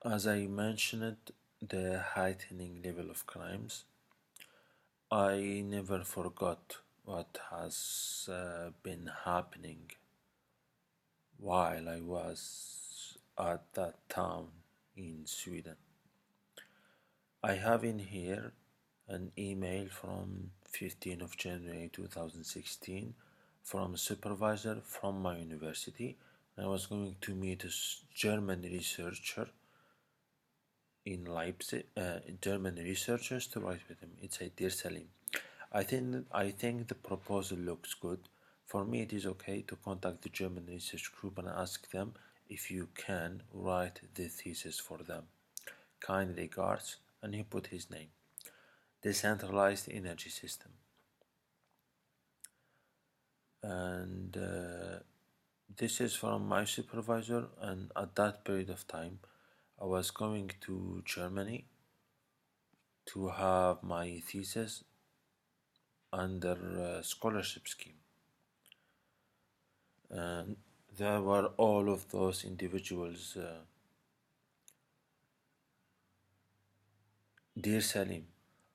As I mentioned, the heightening level of crimes, I never forgot what has been happening while I was at that town in Sweden. I have in here an email from 15th of January 2016 from a supervisor from my university. I was going to meet a German researcher in Leipzig, German researchers to write with him. It said, "Dear Salim, I think the proposal looks good. For me, it is okay to contact the German research group and ask them if you can write the thesis for them. Kind regards," and he put his name. Decentralized energy system. And this is from my supervisor, and at that period of time, I was going to Germany to have my thesis under a scholarship scheme. And there were all of those individuals. Dear Salim,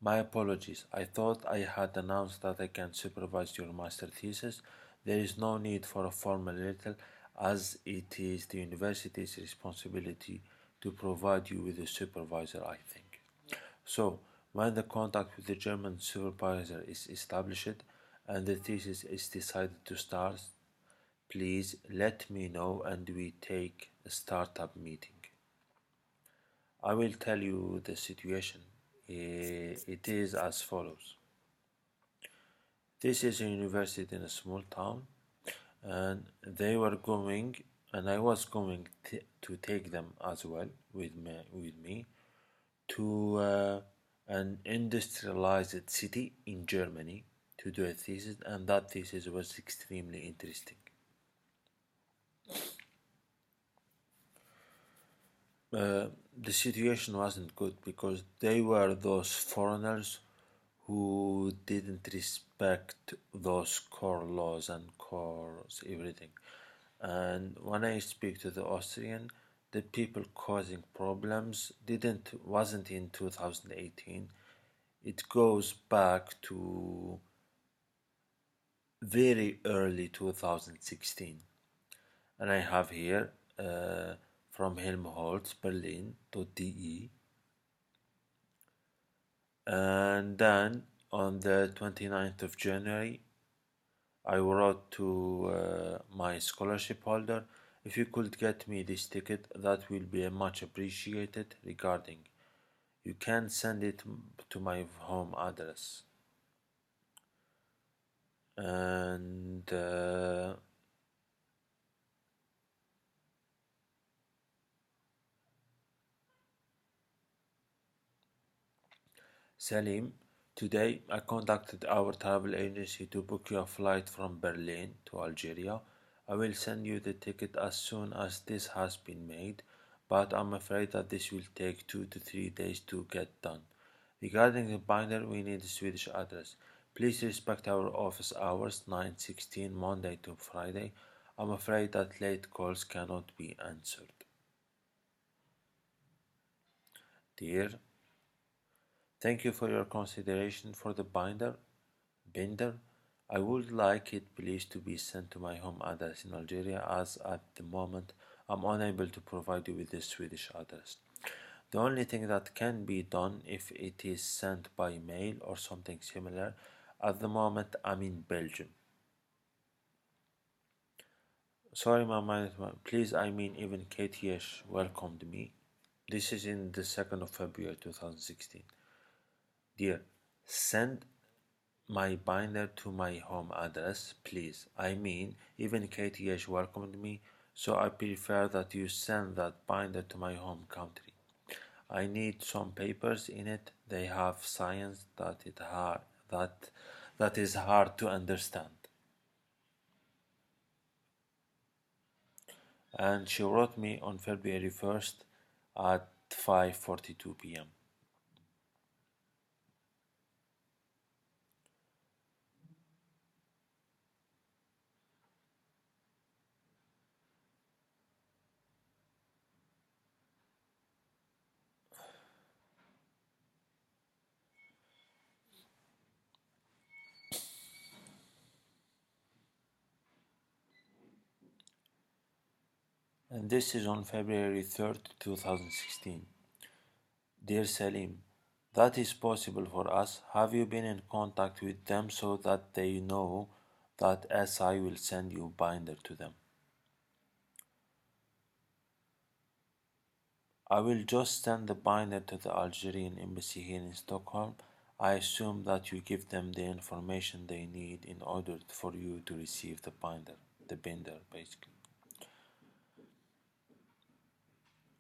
my apologies. I thought I had announced that I can supervise your master thesis. There is no need for a formal letter, as it is the university's responsibility to provide you with a supervisor, I think. So, when the contact with the German supervisor is established and the thesis is decided to start, please let me know and we take a startup meeting. I will tell you the situation. It is as follows. This is a university in a small town, and they were going, and I was going to take them as well with me to an industrialized city in Germany to do a thesis, and that thesis was extremely interesting. The situation wasn't good because they were those foreigners who didn't respect those core laws and core everything. And when I speak to the Austrian, the people causing problems didn't wasn't in 2018. It goes back to very early 2016. And I have here from Helmholtz, Berlin.de. And then on the 29th of January, I wrote to my scholarship holder, if you could get me this ticket, that will be much appreciated. Regarding, you can send it to my home address. And Salim, today I contacted our travel agency to book you a flight from Berlin to Algeria. I will send you the ticket as soon as this has been made, but I'm afraid that this will take 2 to 3 days to get done. Regarding the binder, we need a Swedish address. Please respect our office hours, 9:16 Monday to Friday. I'm afraid that late calls cannot be answered. Dear, thank you for your consideration for the binder. I would like it please to be sent to my home address in Algeria, as at the moment I'm unable to provide you with the Swedish address. The only thing that can be done if it is sent by mail or something similar. At the moment I'm in Belgium. Sorry, my mind. Please, I mean, even KTH welcomed me. This is in the 2nd of February 2016. Dear, send my binder to my home address, please. I mean, even KTH welcomed me, so I prefer that you send that binder to my home country. I need some papers in it. They have science that is hard to understand. And she wrote me on February 1st at 5:42 p.m. And this is on February 3rd, 2016. Dear Salim, that is possible for us. Have you been in contact with them so that they know that SI will send you binder to them? I will just send the binder to the Algerian embassy here in Stockholm. I assume that you give them the information they need in order for you to receive the binder basically.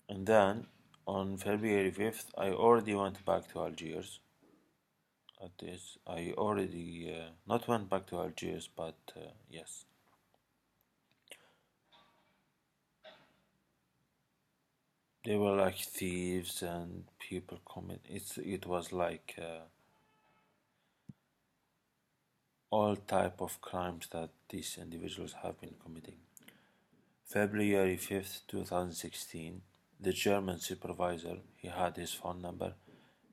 And then on February 5th, I already went back to Algiers. That is, I already not went back to Algiers, but yes. They were like thieves and people commit. It was like all type of crimes that these individuals have been committing. February 5th, 2016, the German supervisor, he had his phone number.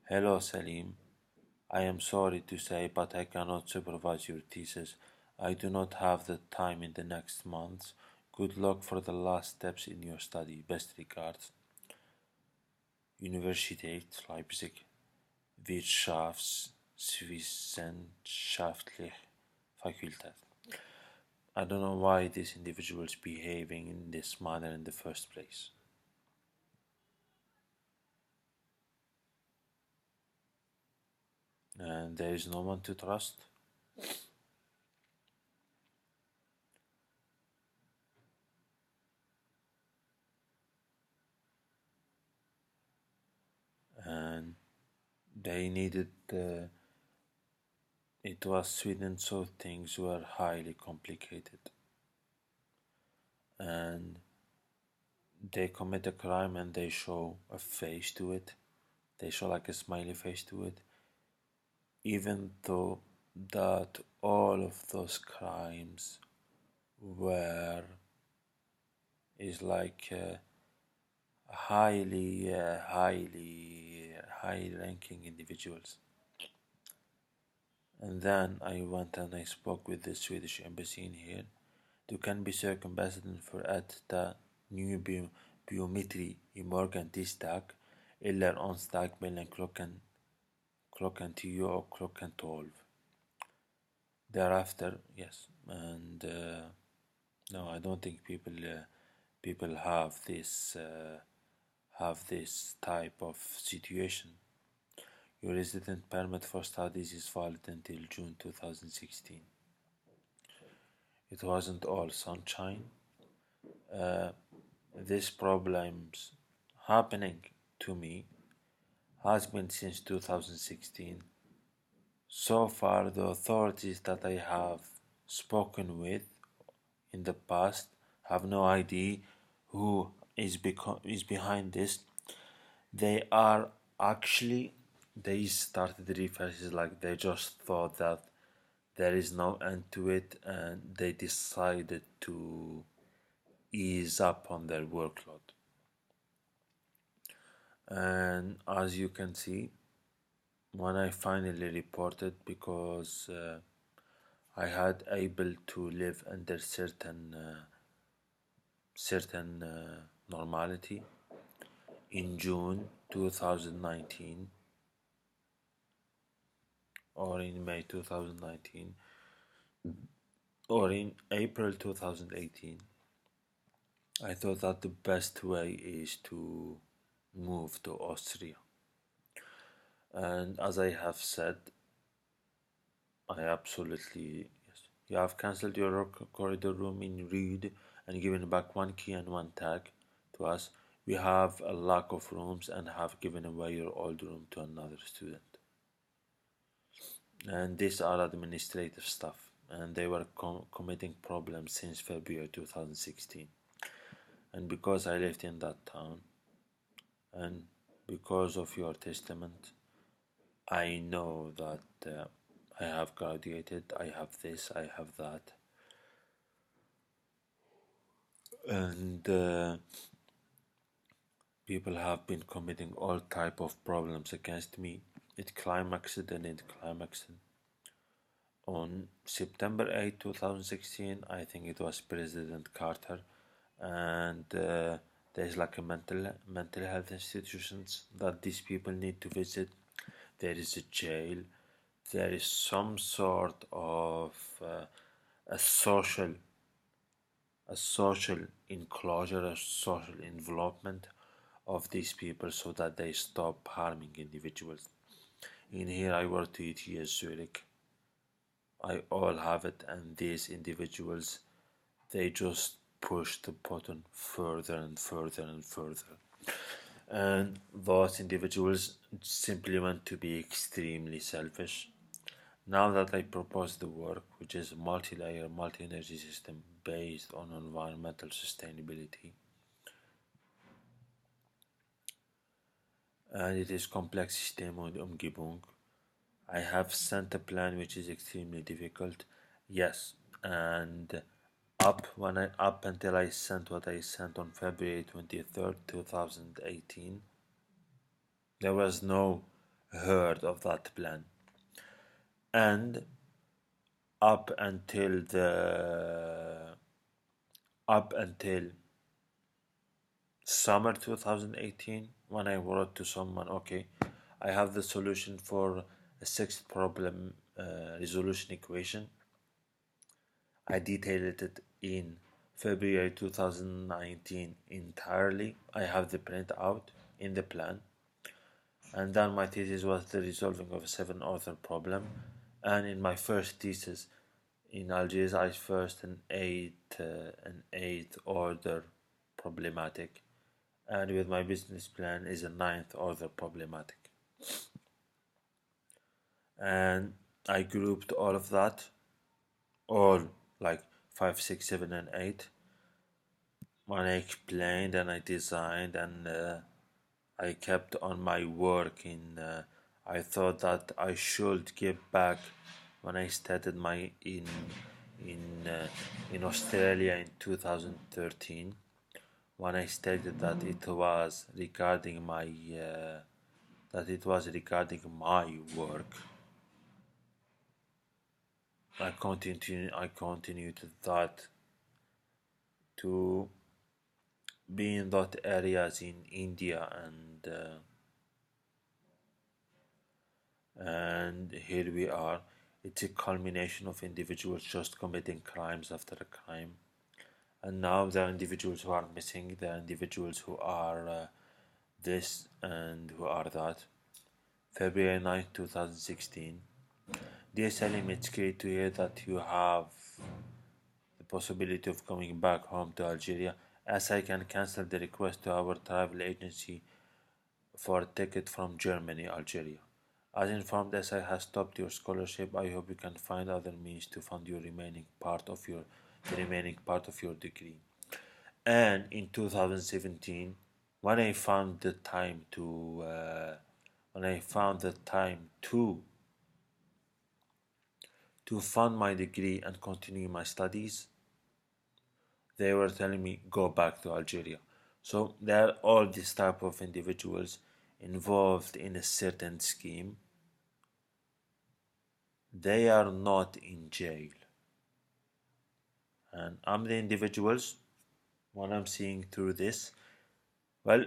Hello Salim, I am sorry to say, but I cannot supervise your thesis. I do not have the time in the next months. Good luck for the last steps in your study. Best regards. Universität Leipzig. Wirtschaftswissenschaftliche Fakultät. I don't know why this individual is behaving in this manner in the first place. And there is no one to trust. And they needed it was Sweden, so things were highly complicated. And they commit a crime and they show a face to it. They show like a smiley face to it. Even though that all of those crimes were is like high ranking individuals. And then I went and I spoke with the Swedish embassy in here. Du kan besöka ambassadören för att ta ny biometri imorgon tisdag eller onsdag mellan klockan 10 och klockan 12. Thereafter, yes, and no, I don't think people have this type of situation. Your resident permit for studies is valid until June 2016. It wasn't all sunshine. This problems happening to me has been since 2016. So far, the authorities that I have spoken with in the past have no idea who is behind this. They are actually they started researches like they just thought that there is no end to it and they decided to ease up on their workload. And as you can see, when I finally reported, because I had able to live under certain normality in June 2019 or in May 2019 or in April 2018, I thought that the best way is to move to Austria. And as I have said, I absolutely, yes. You have cancelled your corridor room in Reed and given back one key and one tag to us. We have a lack of rooms and have given away your old room to another student. And these are administrative stuff, and they were committing problems since February 2016. And because I lived in that town, and because of your testament, I know that I have graduated, I have this, I have that. And people have been committing all type of problems against me. It climaxed and it climaxed. On September 8, 2016, I think it was President Carter and there's like a mental health institutions that these people need to visit. There is a jail. There is some sort of a social a social enclosure, a social involvement of these people so that they stop harming individuals. In here, I worked 8 years Zurich. I all have it, and these individuals, they just push the button further and further and further. And those individuals simply want to be extremely selfish. Now that I propose the work, which is a multi-layer, multi-energy system based on environmental sustainability, and it is complex system und Umgebung. I have sent a plan which is extremely difficult. Yes, and up until I sent what I sent on February 23rd, 2018, there was no heard of that plan. And up until the up until summer 2018, when I wrote to someone, okay, I have the solution for a sixth problem resolution equation. I detailed it in February 2019 entirely. I have the printout in the plan. And then my thesis was the resolving of a seven author problem. And in my first thesis in Algiers, I first an eighth order problematic, and with my business plan is a ninth order problematic. And I grouped all of that, all like 5, 6, 7, and 8. When I explained and I designed and I kept on my work I thought that I should give back when I started my in uh, in Australia in 2013, when I stated that it was regarding my work. I continued that to be in that areas in India, and here we are. It's a culmination of individuals just committing crimes after a crime, and now there are individuals who are missing. There are individuals who are this and who are that. February 9th, 2016. Dear Salim, it's great to hear that you have the possibility of coming back home to Algeria, as I can cancel the request to our travel agency for a ticket from Germany, Algeria. As informed, SI has stopped your scholarship. I hope you can find other means to fund the remaining part of your degree. And in 2017, when I found the time to when I found the time to fund my degree and continue my studies, they were telling me go back to Algeria. So there are all these type of individuals involved in a certain scheme. They are not in jail, and I'm the individuals. What I'm seeing through this, well,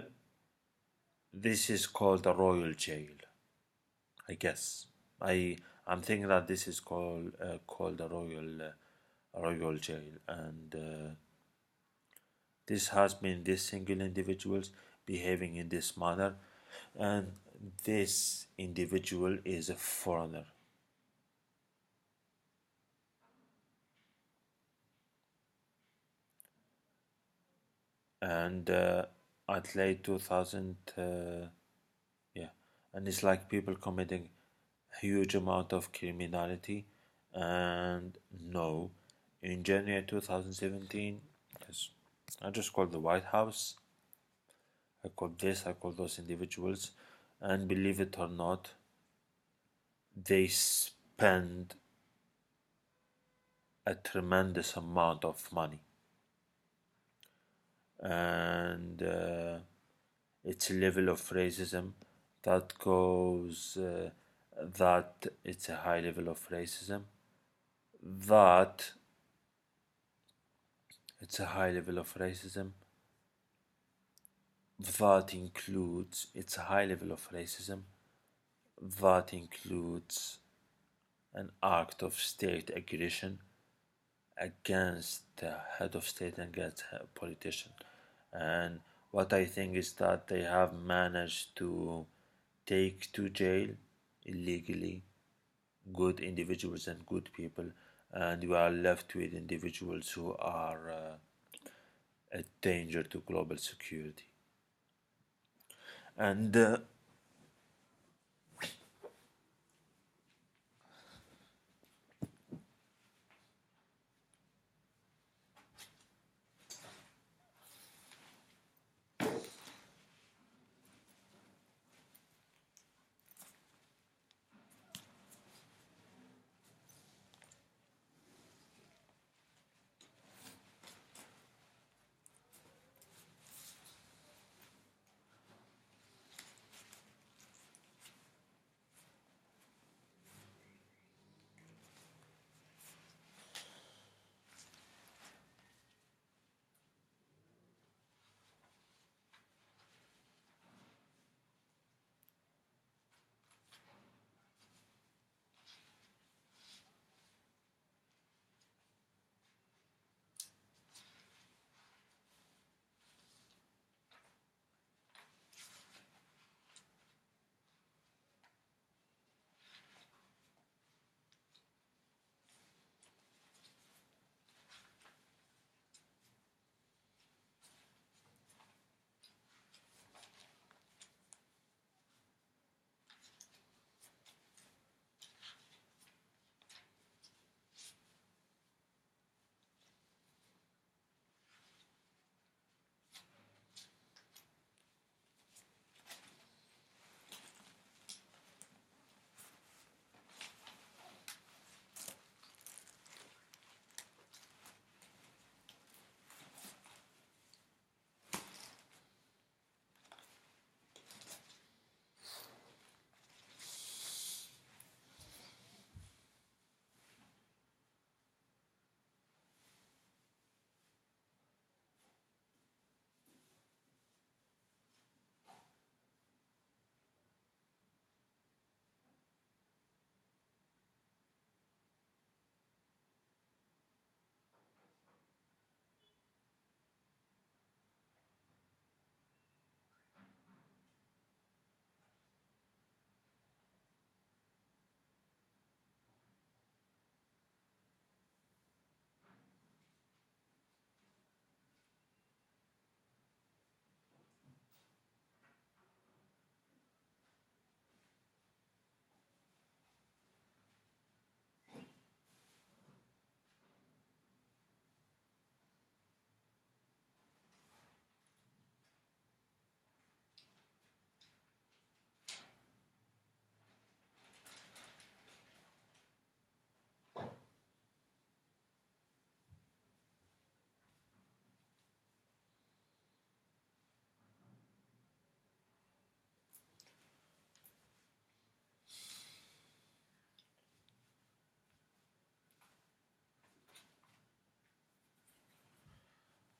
this is called a royal jail, I guess. I'm thinking that this is called a royal jail, and this has been this single individuals behaving in this manner, and this individual is a foreigner. And at late 2000, yeah, and it's like people committing a huge amount of criminality. And no, in January 2017, yes, I just called the White House. I called those individuals, and believe it or not, they spend a tremendous amount of money, and it's a level of racism that goes that it's a high level of racism that It's a high level of racism. That includes, it's a high level of racism. That includes an act of state aggression against the head of state and against a politician. And what I think is that they have managed to take to jail illegally good individuals and good people, and we are left with individuals who are a danger to global security. And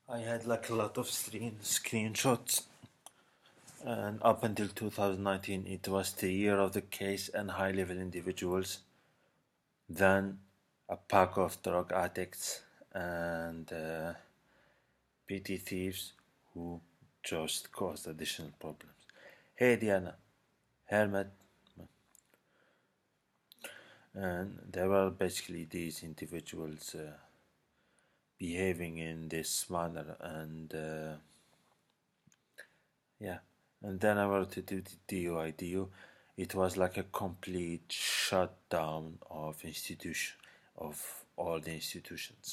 I had like a lot of screenshots, and up until 2019, it was the year of the case and high level individuals, then a pack of drug addicts and petty thieves who just caused additional problems. Hey Diana, Hermit, and there were basically these individuals behaving in this manner, and yeah, and then I were to do the DUIDU. It was like a complete shutdown of institution of all the institutions.